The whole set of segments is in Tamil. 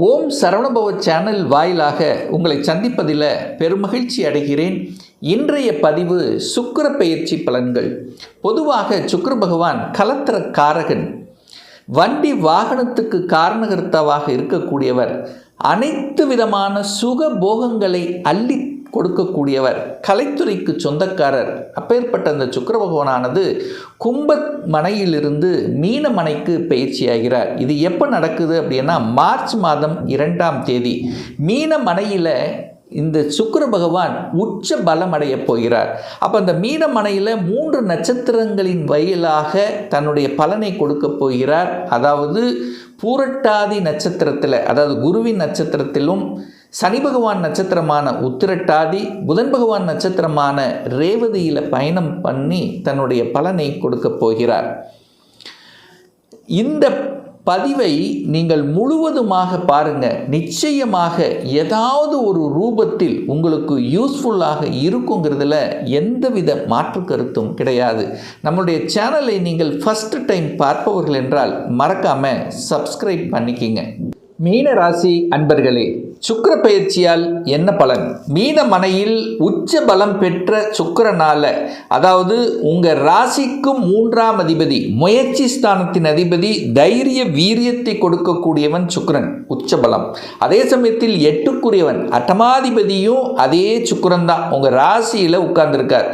ஓம் சரவணபவ சேனல் வாயிலாக உங்களை சந்திப்பதில் பெருமகிழ்ச்சி அடைகிறேன். இன்றைய பதிவு சுக்கிர பெயர்ச்சி பலன்கள். பொதுவாக சுக்கிர பகவான் கலத்திர காரகன், வண்டி வாகனத்துக்கு காரணகர்த்தாவாக இருக்கக்கூடியவர், அனைத்து விதமான சுக போகங்களை அள்ளி கொடுக்கக்கூடியவர், கலைத்துறைக்கு சொந்தக்காரர். அப்பேற்பட்ட அந்த சுக்கிர பகவானானது கும்ப மனையிலிருந்து மீன மனைக்கு பயிற்சியாகிறார். இது எப்போ நடக்குது அப்படின்னா மார்ச் மாதம் 2ஆம் தேதி மீன மனையில் இந்த சுக்கிர பகவான் உச்ச பலம் அடைய போகிறார். அப்போ அந்த மீன மனையில் 3 நட்சத்திரங்களின் வழியிலாக தன்னுடைய பலனை கொடுக்க போகிறார். அதாவது பூரட்டாதி நட்சத்திரத்தில், அதாவது குருவின் நட்சத்திரத்திலும், சனி பகவான் நட்சத்திரமான உத்திரட்டாதி, புதன் பகவான் நட்சத்திரமான ரேவதியில் பயணம் பண்ணி தன்னுடைய பலனை கொடுக்க போகிறார். இந்த பதிவை நீங்கள் முழுவதுமாக பாருங்கள். நிச்சயமாக ஏதாவது ஒரு ரூபத்தில் உங்களுக்கு யூஸ்ஃபுல்லாக இருக்குங்கிறதுல எந்தவித மாற்று கருத்தும் கிடையாது. நம்மளுடைய சேனலை நீங்கள் ஃபஸ்ட் டைம் பார்ப்பவர்கள் என்றால் மறக்காமல் சப்ஸ்கிரைப் பண்ணிக்கிங்க. மீன ராசி அன்பர்களே, சுக்கிர பயிற்சியால் என்ன பலன்? மீன மனையில் உச்ச பலம் பெற்ற சுக்கிரனால, அதாவது உங்கள் ராசிக்கும் 3ஆம் அதிபதி, முயற்சி ஸ்தானத்தின் அதிபதி, தைரிய வீரியத்தை கொடுக்கக்கூடியவன் சுக்கிரன், உச்ச பலம். அதே சமயத்தில் 8க்குரியவன் அட்டமாதிபதியும் அதே சுக்கிரன் தான் உங்கள் ராசியில் உட்கார்ந்துருக்கார்.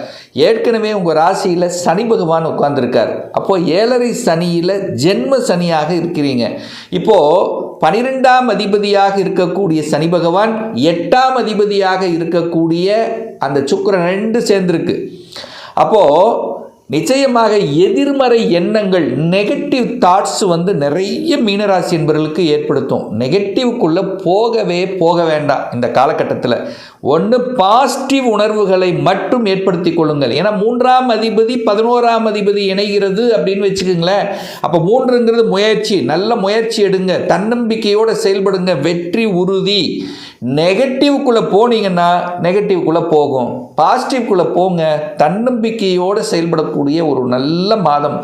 ஏற்கனவே உங்கள் ராசியில் சனி பகவான் உட்கார்ந்துருக்கார். அப்போது 7.5 சனியில் ஜென்ம சனியாக இருக்கிறீங்க. இப்போது 12ஆம் அதிபதியாக இருக்கக்கூடிய சனி பகவான், 8ஆம் அதிபதியாக இருக்கக்கூடிய அந்த சுக்கிரன் 2 சேர்ந்திருக்கு. அப்போது நிச்சயமாக எதிர்மறை எண்ணங்கள், நெகட்டிவ் தாட்ஸ் நிறைய மீனராசி என்பவர்களுக்கு ஏற்படுத்தும். நெகட்டிவ்க்குள்ளே போக வேண்டாம். இந்த காலகட்டத்தில் ஒன்று பாசிட்டிவ் உணர்வுகளை மட்டும் ஏற்படுத்தி கொள்ளுங்கள். ஏன்னா 3ஆம் அதிபதி 11ஆம் அதிபதி இணைகிறது அப்படின்னு வச்சுக்கோங்களேன். அப்போ 3ங்கிறது முயற்சி. நல்ல முயற்சி எடுங்க, தன்னம்பிக்கையோடு செயல்படுங்க, வெற்றி உறுதி. நெகட்டிவ்க்குள்ளே போனீங்கன்னா நெகட்டிவ்க்குள்ளே போகும், பாசிட்டிவ்க்குள்ளே போங்க. தன்னம்பிக்கையோடு செயல்படக்கூடிய ஒரு நல்ல மாதம்.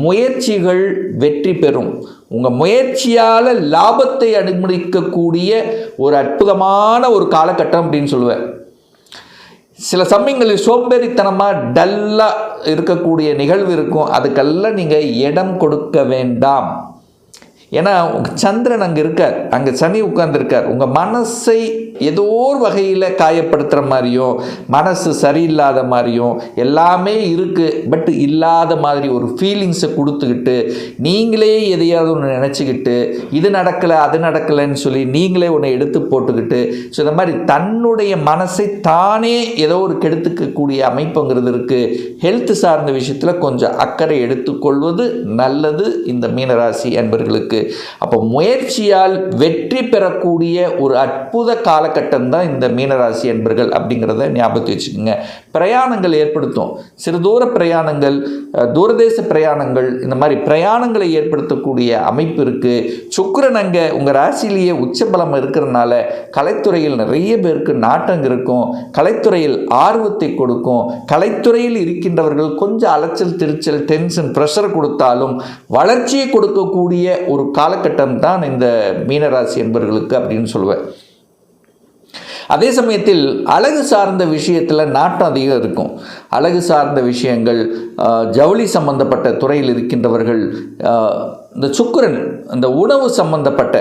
முயற்சிகள் வெற்றி பெறும். உங்கள் முயற்சியால் லாபத்தை அனுமதிக்கக்கூடிய ஒரு அற்புதமான ஒரு காலகட்டம் அப்படின்னு சொல்லுவேன். சில சமயங்களில் சோம்பேறித்தனமாக டல்லாக இருக்கக்கூடிய நிகழ்வு இருக்கும். அதுக்கெல்லாம் நீங்கள் இடம் கொடுக்க வேண்டாம். ஏன்னா சந்திரன் அங்கே இருக்கார், அங்கே சனி உட்கார்ந்துருக்கார். உங்கள் மனசை ஏதோ ஒரு வகையில் காயப்படுத்துகிற மாதிரியும், மனசு சரியில்லாத மாதிரியும் எல்லாமே இருக்குது. பட் இல்லாத மாதிரி ஒரு ஃபீலிங்ஸை கொடுத்துக்கிட்டு நீங்களே எதையாவது ஒன்று நினச்சிக்கிட்டு இது நடக்கலை அது நடக்கலைன்னு சொல்லி நீங்களே ஒன்று எடுத்து போட்டுக்கிட்டு, ஸோ இந்த மாதிரி தன்னுடைய மனசை தானே ஏதோ ஒரு கெடுத்துக்கக்கூடிய அமைப்புங்கிறது இருக்குது. ஹெல்த் சார்ந்த விஷயத்தில் கொஞ்சம் அக்கறை எடுத்துக்கொள்வது நல்லது இந்த மீனராசி அன்பர்களுக்கு. அப்போ முயற்சியால் வெற்றி பெறக்கூடிய ஒரு அற்புத காலகட்டம் தான் இந்த மீனராசி என்பர்கள் அப்படிங்கிறத ஞாபகத்தை வச்சுக்கோங்க. பிரயாணங்கள் ஏற்படுத்தும். சிறு தூர பிரயாணங்கள், தூரதேச பிரயாணங்கள், இந்த மாதிரி பிரயாணங்களை ஏற்படுத்தக்கூடிய அமைப்பு இருக்குது. சுக்கிரன் அங்கே உங்கள் ராசியிலேயே உச்சபலம் இருக்கிறதுனால கலைத்துறையில் நிறைய பேருக்கு நாட்டம் இருக்கும். கலைத்துறையில் ஆர்வத்தை கொடுக்கும். கலைத்துறையில் இருக்கின்றவர்கள் கொஞ்சம் அலைச்சல் திருச்சல் டென்ஷன் ப்ரெஷர் கொடுத்தாலும் வளர்ச்சியை கொடுக்கக்கூடிய ஒரு காலகட்டம் தான் இந்த மீனராசி என்பவர்களுக்கு அப்படின்னு சொல்லுவேன். அதே சமயத்தில் அழகு சார்ந்த விஷயத்தில் நாட்டம் அதிகம் இருக்கும். அழகு சார்ந்த விஷயங்கள், ஜவுளி சம்பந்தப்பட்ட துறையில் இருக்கின்றவர்கள், இந்த சுக்கிரன் இந்த உணவு சம்பந்தப்பட்ட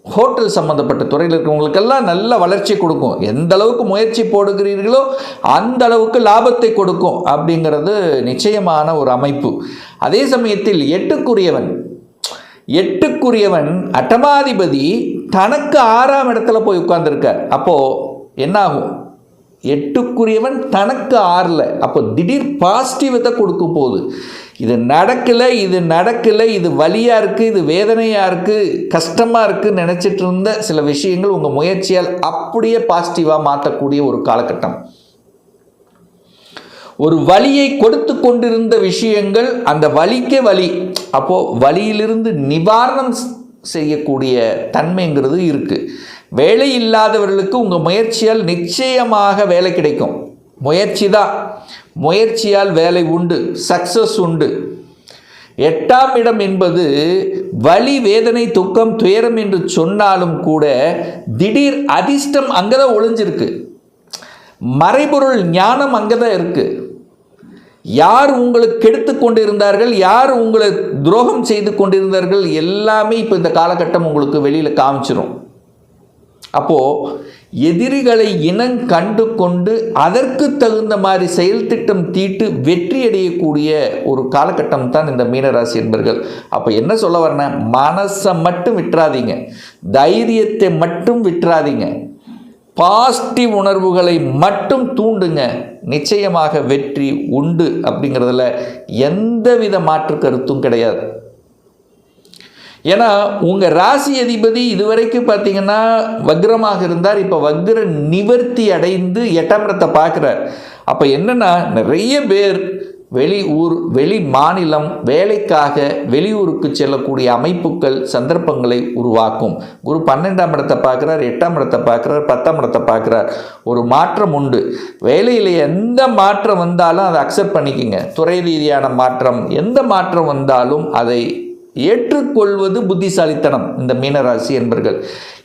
ஹோட்டல் சம்மந்தப்பட்ட துறையில் இருக்கிறவங்களுக்கெல்லாம் நல்ல வளர்ச்சி கொடுக்கும். எந்த அளவுக்கு முயற்சி போடுகிறீர்களோ அந்த அளவுக்கு லாபத்தை கொடுக்கும் அப்படிங்கிறது நிச்சயமான ஒரு அமைப்பு. அதே சமயத்தில் 8க்குரியவன் அட்டமாதிபதி தனக்கு 6ஆம் இடத்துல போய் உட்கார்ந்துருக்கார். அப்போது என்னாகும்? 8க்குரியவன் தனக்கு 6ல். அப்போ திடீர் பாசிட்டிவத்தை கொடுக்க போகுது. இது நடக்கலை, இது வலியாக இருக்குது, இது வேதனையாக இருக்குது, கஷ்டமாக இருக்குதுன்னு நினச்சிட்டு இருந்த சில விஷயங்கள் உங்கள் முயற்சியால் அப்படியே பாசிட்டிவாக மாற்றக்கூடிய ஒரு காலகட்டம். ஒரு வலியை கொடுத்து கொண்டிருந்த விஷயங்கள் அந்த வலிக்கே வலி. அப்போது வலியிலிருந்து நிவாரணம் செய்யக்கூடிய தன்மைங்கிறது இருக்குது. வேலை இல்லாதவர்களுக்கு உங்கள் முயற்சியால் நிச்சயமாக வேலை கிடைக்கும். முயற்சியால் வேலை உண்டு, சக்ஸஸ் உண்டு. 8ஆம் இடம் என்பது வலி, வேதனை, துக்கம், துயரம் என்று சொன்னாலும் கூட திடீர் அதிர்ஷ்டம் அங்கே தான் ஒளிஞ்சிருக்கு. மறைபொருள் ஞானம் அங்கே தான் இருக்குது. யார் உங்களுக்கு கெடுத்து கொண்டிருந்தார்கள், யார் உங்களை துரோகம் செய்து கொண்டிருந்தார்கள், எல்லாமே இப்போ இந்த காலகட்டம் உங்களுக்கு வெளியில் காமிச்சிடும். அப்போது எதிரிகளை இனம் கண்டு கொண்டு அதற்கு தகுந்த மாதிரி செயல் திட்டம் தீட்டு வெற்றி அடையக்கூடிய ஒரு காலகட்டம் தான் இந்த மீனராசி என்பர்கள். அப்போ என்ன சொல்ல வரேன்னா, மனசை மட்டும் விட்டுறாதீங்க, தைரியத்தை மட்டும் விட்டுறாதீங்க, பாசிட்டிவ் உணர்வுகளை மட்டும் தூண்டுங்க. நிச்சயமாக வெற்றி உண்டு அப்படிங்கிறதுல எந்தவித மாற்று கருத்தும் கிடையாது. ஏன்னா உங்கள் ராசி அதிபதி இதுவரைக்கும் பார்த்தீங்கன்னா வக்ரமாக இருந்தார். இப்போ வக்ர நிவர்த்தி அடைந்து 8ஆம் இடத்தை பார்க்குறார். அப்போ என்னென்னா, நிறைய பேர் வெளியூர், வெளி மாநிலம் வேலைக்காக வெளியூருக்கு செல்லக்கூடிய அமைப்புகள் சந்தர்ப்பங்களை உருவாக்கும். குரு 12ஆம் இடத்தை பார்க்குறார், 8ஆம் இடத்தை பார்க்குறார், 10ஆம் இடத்தை பார்க்குறார். ஒரு மாற்றம் உண்டு. வேலையில் எந்த மாற்றம் வந்தாலும் அதை அக்செப்ட் பண்ணிக்கோங்க. துறை ரீதியான மாற்றம், எந்த மாற்றம் வந்தாலும் அதை ஏற்றுக்கொள்வது புத்திசாலித்தனம் இந்த மீனராசி என்பர்கள்.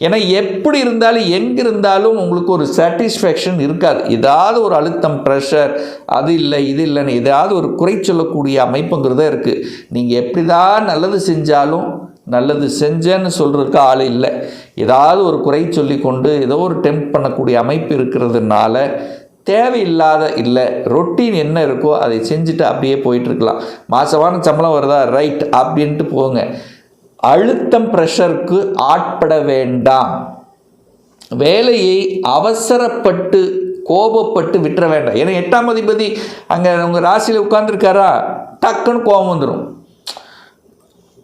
ஏன்னா எப்படி இருந்தாலும் எங்கிருந்தாலும் உங்களுக்கு ஒரு சாட்டிஸ்ஃபேக்ஷன் இருக்காது. ஏதாவது ஒரு அழுத்தம், ப்ரெஷர், அது இல்லை இது இல்லைன்னு ஏதாவது ஒரு குறை சொல்லக்கூடிய அமைப்புங்கிறத இருக்குது. நீங்கள் எப்படி தான் நல்லது செஞ்சாலும் நல்லது செஞ்சேன்னு சொல்கிறதுக்கு ஆள் இல்லை. ஏதாவது ஒரு குறை சொல்லி கொண்டு ஏதோ ஒரு டெம்ப் பண்ணக்கூடிய அமைப்பு இருக்கிறதுனால தேவையில்லாத இல்லை, ரொட்டீன் என்ன இருக்கோ அதை செஞ்சுட்டு அப்படியே போயிட்டுருக்கலாம். மாதமான சம்பளம் வருதா, ரைட் அப்படின்ட்டு போங்க. அழுத்தம், ப்ரெஷருக்கு ஆட்பட வேண்டாம். வேலையை அவசரப்பட்டு கோபப்பட்டு விட்டுற வேண்டாம். ஏன்னா 8ஆம் அதிபதி அங்கே உங்கள் ராசியில் உட்கார்ந்துருக்காரா, டக்குன்னு கோபம் வந்துடும்.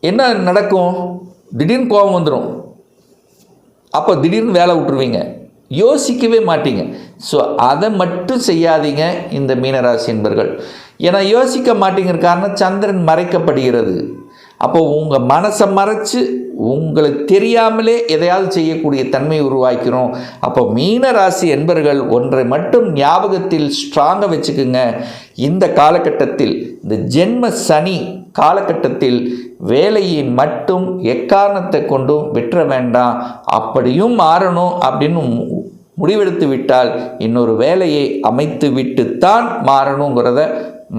என்ன நடக்கும், திடீர்னு கோபம் வந்துடும். அப்போ திடீர்னு வேலை விட்டுருவீங்க, யோசிக்கவே மாட்டீங்க. ஸோ அதை மட்டும் செய்யாதீங்க இந்த மீனராசி என்பர்கள். ஏன்னா யோசிக்க மாட்டேங்கிற காரணம் சந்திரன் மறைக்கப்படுகிறது. அப்போ உங்கள் மனசை மறைச்சு உங்களுக்கு தெரியாமலே எதையாவது செய்யக்கூடிய தன்மை உருவாக்கிறோம். அப்போ மீனராசி என்பர்கள் ஒன்றை மட்டும் ஞாபகத்தில் ஸ்ட்ராங்காக வச்சுக்குங்க. இந்த காலகட்டத்தில், இந்த ஜென்ம சனி காலகட்டத்தில் வேலையை மட்டும் எக்காரணத்தை கொண்டும் விட்டுற வேண்டாம். அப்படியும் மாறணும் அப்படின்னு முடிவெடுத்து விட்டால் இன்னொரு வேலையை அமைத்து விட்டுத்தான் மாறணுங்கிறத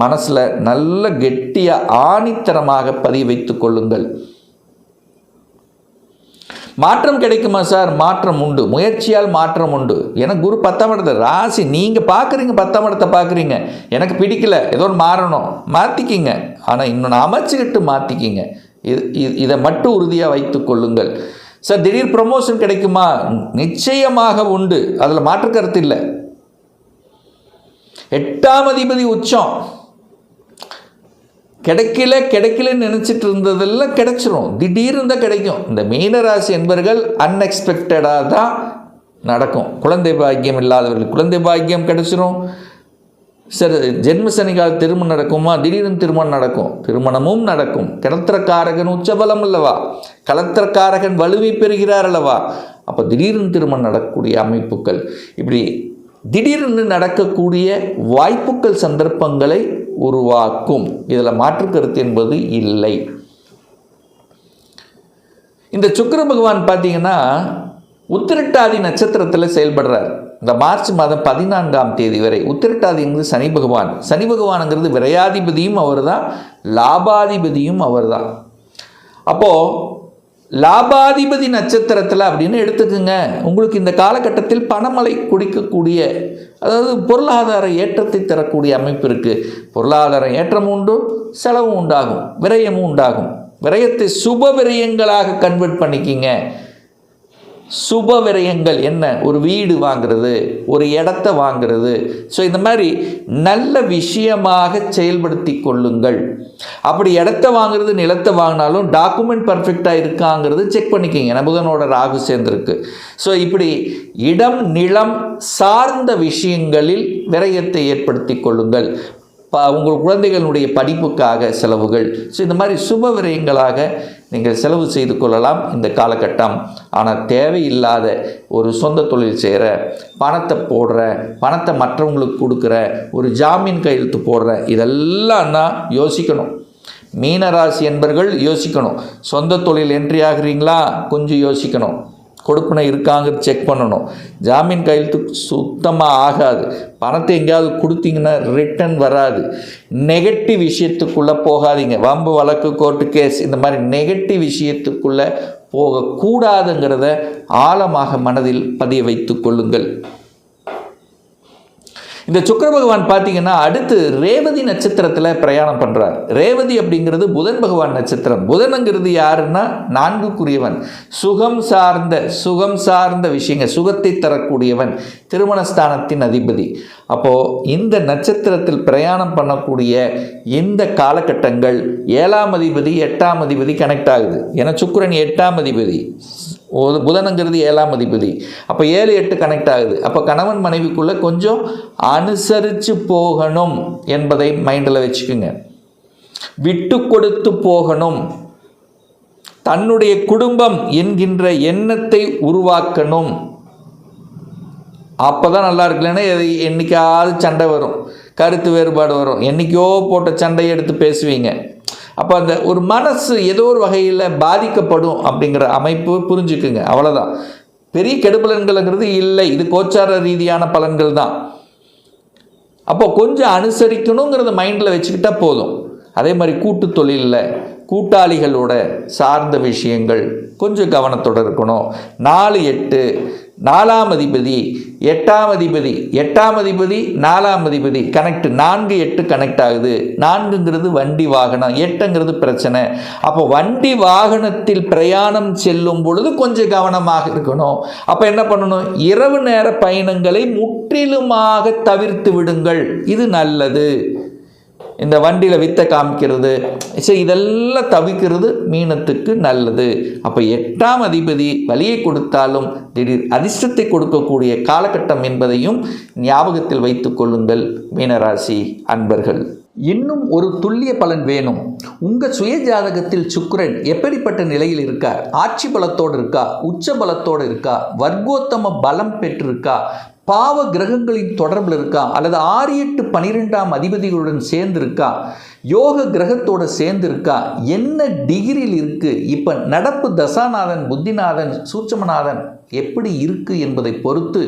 மனசில் நல்ல கெட்டியாக ஆணித்தரமாக பதிய வைத்து கொள்ளுங்கள். மாற்றம் கிடைக்குமா சார்? மாற்றம் உண்டு, முயற்சியால் மாற்றம் உண்டு. எனக்கு குரு 10ஆம் இடத்தை ராசி, நீங்கள் பார்க்குறீங்க 10ஆம் இடத்தை பார்க்குறீங்க, எனக்கு பிடிக்கல, ஏதோ மாறணும், மாற்றிக்கிங்க. ஆனால் இன்னொன்று அமைச்சுக்கிட்டு மாற்றிக்கிங்க. இதை மட்டும் உறுதியாக வைத்து கொள்ளுங்கள். சார் திடீர் ப்ரமோஷன் கிடைக்குமா? நிச்சயமாக உண்டு, அதில் மாற்று கருத்து இல்லை. 8ஆம் அதிபதி உச்சம், கிடைக்கலன்னு நினச்சிட்டு இருந்ததெல்லாம் கிடைச்சிரும், திடீர்னு தான் கிடைக்கும். இந்த மீனராசி என்பவர்கள் அன்எக்ஸ்பெக்டடாக தான் நடக்கும். குழந்தை பாக்கியம் இல்லாதவர்கள் குழந்தை பாக்கியம் கிடைச்சிரும். சார் ஜென்ம சனிக்கால திருமணம் நடக்குமா? திடீர்னு திருமணம் நடக்கும், திருமணமும் நடக்கும். கலத்திரக்காரகன் உச்சபலம் அல்லவா, கலத்திரக்காரகன் வலுவை பெறுகிறார் அல்லவா. அப்போ திடீர்னு திருமணம் நடக்கக்கூடிய அமைப்புகள், இப்படி திடீர்னு நடக்கக்கூடிய வாய்ப்புகள் சந்தர்ப்பங்களை உருவாக்கும். இதில் மாற்று கருத்து என்பது இல்லை. இந்த சுக்கிர பகவான் பார்த்தீங்கன்னா உத்திரட்டாதி நட்சத்திரத்தில் செயல்படுறார். இந்த மார்ச் மாதம் 14ஆம் தேதி வரை உத்திரட்டாதிங்கிறது சனி பகவான். சனி பகவானுங்கிறது விரையாதிபதியும் அவர் தான், லாபாதிபதியும் அவர் தான். அப்போது லாபாதிபதி நட்சத்திரத்தில் அப்படின்னு எடுத்துக்குங்க. உங்களுக்கு இந்த காலகட்டத்தில் பணமழை குடிக்கக்கூடிய, அதாவது பொருளாதார ஏற்றத்தை தரக்கூடிய அமைப்பு இருக்குது. பொருளாதார ஏற்றமும் உண்டு, செலவும் உண்டாகும், விரயமும் உண்டாகும். விரயத்தை சுப விரயங்களாக கன்வெர்ட் பண்ணிக்கிங்க. சுப விரயங்கள் என்ன? ஒரு வீடு வாங்கிறது, ஒரு இடத்த வாங்கிறது. ஸோ இந்த மாதிரி நல்ல விஷயமாக செயல்படுத்தி கொள்ளுங்கள். அப்படி இடத்த வாங்குறது, நிலத்தை வாங்கினாலும் டாக்குமெண்ட் பர்ஃபெக்டாக இருக்காங்கிறது செக் பண்ணிக்கிங்க. புதனோட ராகு சேர்ந்துருக்கு. ஸோ இப்படி இடம் நிலம் சார்ந்த விஷயங்களில் விரயத்தை ஏற்படுத்தி கொள்ளுங்கள். உங்கள் குழந்தைகளுடைய படிப்புக்காக செலவுகள். ஸோ இந்த மாதிரி சுப விரயங்களாக நீங்கள் செலவு செய்து கொள்ளலாம் இந்த காலகட்டம். ஆனால் தேவையில்லாத ஒரு சொந்த தொழில் செய்கிற, பணத்தை போடுற, பணத்தை மற்றவங்களுக்கு கொடுக்குற, ஒரு ஜாமீன் கையெழுத்து போடுற, இதெல்லாம் தான் யோசிக்கணும். மீனராசி என்பர்கள் யோசிக்கணும். சொந்த தொழில் என்ட்ரி ஆகுறீங்களா, கொஞ்சம் யோசிக்கணும். கொடுப்பினை இருக்காங்கிறது செக் பண்ணணும். ஜாமீன் கையெழுத்து சுத்தமாக ஆகாது. பணத்தை எங்கேயாவது கொடுத்தீங்கன்னா ரிட்டன் வராது. நெகட்டிவ் விஷயத்துக்குள்ளே போகாதீங்க. வம்பு வழக்கு கோர்ட்டு கேஸ் இந்த மாதிரி நெகட்டிவ் விஷயத்துக்குள்ளே போகக்கூடாதுங்கிறத ஆழமாக மனதில் பதிய வைத்து கொள்ளுங்கள். இந்த சுக்கிர பகவான் பார்த்தீங்கன்னா அடுத்து ரேவதி நட்சத்திரத்தில் பிரயாணம் பண்ணுறார். ரேவதி அப்படிங்கிறது புதன் பகவான் நட்சத்திரம். புதனுங்கிறது யாருன்னா 4க்குரியவன், சுகம் சார்ந்த விஷயங்கள், சுகத்தை தரக்கூடியவன், திருமணஸ்தானத்தின் அதிபதி. அப்போது இந்த நட்சத்திரத்தில் பிரயாணம் பண்ணக்கூடிய இந்த காலகட்டங்கள் 7ஆம் அதிபதி 8ஆம் அதிபதி கனெக்ட் ஆகுது. ஏன்னா சுக்கிரன் 8ஆம் அதிபதி, புதனுங்கிறது 7ஆம் அதிபதி. அப்போ 7, 8 கனெக்ட் ஆகுது. அப்போ கணவன் மனைவிக்குள்ளே கொஞ்சம் அனுசரித்து போகணும் என்பதை மைண்டில் வச்சுக்குங்க. விட்டு கொடுத்து போகணும். தன்னுடைய குடும்பம் என்கின்ற எண்ணத்தை உருவாக்கணும். அப்போ தான் நல்லா இருக்குல்லன்னா என்னைக்காவது சண்டை வரும், கருத்து வேறுபாடு வரும், என்றைக்கோ போட்ட சண்டையை எடுத்து பேசுவீங்க. அப்போ அந்த ஒரு மனசு ஏதோ ஒரு வகையில் பாதிக்கப்படும் அப்படிங்கிற அமைப்பு புரிஞ்சுக்குங்க. அவ்வளோதான். பெரிய கெடுபலன்கள்ங்கிறது இல்லை, இது கோச்சார ரீதியான பலன்கள் தான். அப்போ கொஞ்சம் அனுசரிக்கணுங்கிறத மைண்டில் வச்சுக்கிட்டா போதும். அதே மாதிரி கூட்டு தொழிலில் கூட்டாளிகளோட சார்ந்த விஷயங்கள் கொஞ்சம் கவனத்தோடு இருக்கணும். 4, 8 4ஆம் அதிபதி 8ஆம் அதிபதி 4ஆம் அதிபதி கனெக்ட், 4, 8 கனெக்ட் ஆகுது. 4ங்கிறது வண்டி வாகனம், 8ங்கிறது பிரச்சனை. அப்போ வண்டி வாகனத்தில் பிரயாணம் செல்லும் பொழுது கொஞ்சம் கவனமாக இருக்கணும். அப்போ என்ன பண்ணணும், இரவு நேர பயணங்களை முற்றிலுமாக தவிர்த்து விடுங்கள். இது நல்லது. இந்த வண்டியில் வித்தை காமிக்கிறது, சரி, இதெல்லாம் தவிர்க்கிறது மீனத்துக்கு நல்லது. அப்போ 8ஆம் அதிபதி வலியை கொடுத்தாலும் திடீர் அதிர்ஷ்டத்தை கொடுக்கக்கூடிய காலகட்டம் என்பதையும் ஞாபகத்தில் வைத்துக் கொள்ளுங்கள் மீனராசி அன்பர்கள். இன்னும் ஒரு துல்லிய பலன் வேணும். உங்கள் சுய ஜாதகத்தில் சுக்கிரன் எப்படிப்பட்ட நிலையில் இருக்கார்? ஆட்சி பலத்தோடு இருக்கா, உச்ச பலத்தோடு இருக்கா, வர்க்கோத்தம பலம் பெற்றிருக்கா, பாவ கிரகங்களின் தொடர்பில் இருக்கா, அல்லது 6, 8, 12ஆம் அதிபதிகளுடன் சேர்ந்து இருக்கா, யோக கிரகத்தோடு சேர்ந்து இருக்கா, என்ன டிகிரியில் இருக்குது, இப்போ நடப்பு தசாநாதன் புத்திநாதன் சூட்சமநாதன் எப்படி இருக்குது என்பதை பொறுத்து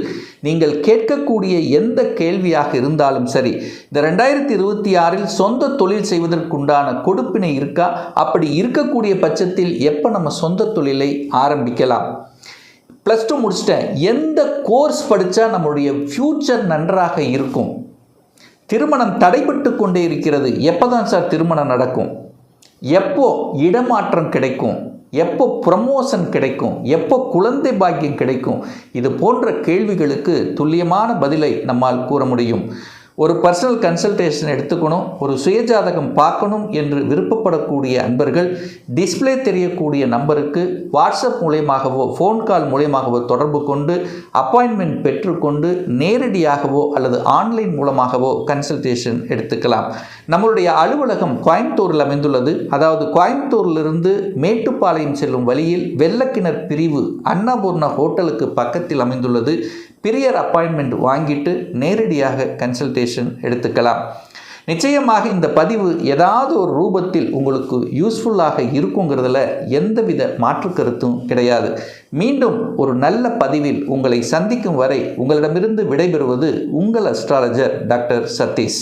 நீங்கள் கேட்கக்கூடிய எந்த கேள்வியாக இருந்தாலும் சரி, இந்த 2026இல் சொந்த தொழில் செய்வதற்குண்டான கொடுப்பினை இருக்கா, அப்படி இருக்கக்கூடிய பட்சத்தில் எப்போ நம்ம சொந்த தொழிலை ஆரம்பிக்கலாம், +2 முடிச்சிட்டேன், எந்த கோர்ஸ் படித்தா நம்மளுடைய ஃப்யூச்சர் நன்றாக இருக்கும், திருமணம் தடைபட்டு கொண்டே இருக்கிறது, எப்போ தான் சார் திருமணம் நடக்கும், எப்போ இடமாற்றம் கிடைக்கும், எப்போ ப்ரமோஷன் கிடைக்கும், எப்போ குழந்தை பாக்கியம் கிடைக்கும், இது போன்ற கேள்விகளுக்கு துல்லியமான பதிலை நம்மால் கூற முடியும். ஒரு பர்சனல் கன்சல்டேஷன் எடுத்துக்கணும், ஒரு சுயஜாதகம் பார்க்கணும் என்று விருப்பப்படக்கூடிய அன்பர்கள் டிஸ்பிளே தெரியக்கூடிய நம்பருக்கு வாட்ஸ்அப் மூலமாகவோ ஃபோன் கால் மூலமாகவோ தொடர்பு கொண்டு அப்பாயின்மெண்ட் பெற்றுக்கொண்டு நேரடியாகவோ அல்லது ஆன்லைன் மூலமாகவோ கன்சல்டேஷன் எடுத்துக்கலாம். நம்மளுடைய அலுவலகம் கோயம்புத்தூரில் அமைந்துள்ளது. அதாவது கோயம்புத்தூரிலிருந்து மேட்டுப்பாளையம் செல்லும் வழியில் வெள்ளக்கிணர் பிரிவு அன்னபூர்ணா ஹோட்டலுக்கு பக்கத்தில் அமைந்துள்ளது. பிரியர் அப்பாயின்மெண்ட் வாங்கிட்டு நேரடியாக கன்சல்டேஷன் எடுத்துக்கலாம். நிச்சயமாக இந்த பதிவு ஏதாவது ஒரு ரூபத்தில் உங்களுக்கு யூஸ்ஃபுல்லாக இருக்குங்கிறதுல எந்தவித மாற்று கருத்தும் கிடையாது. மீண்டும் ஒரு நல்ல பதிவில் உங்களை சந்திக்கும் வரை உங்களிடமிருந்து விடைபெறுவது உங்கள் அஸ்ட்ராலஜர் டாக்டர் சதீஷ்.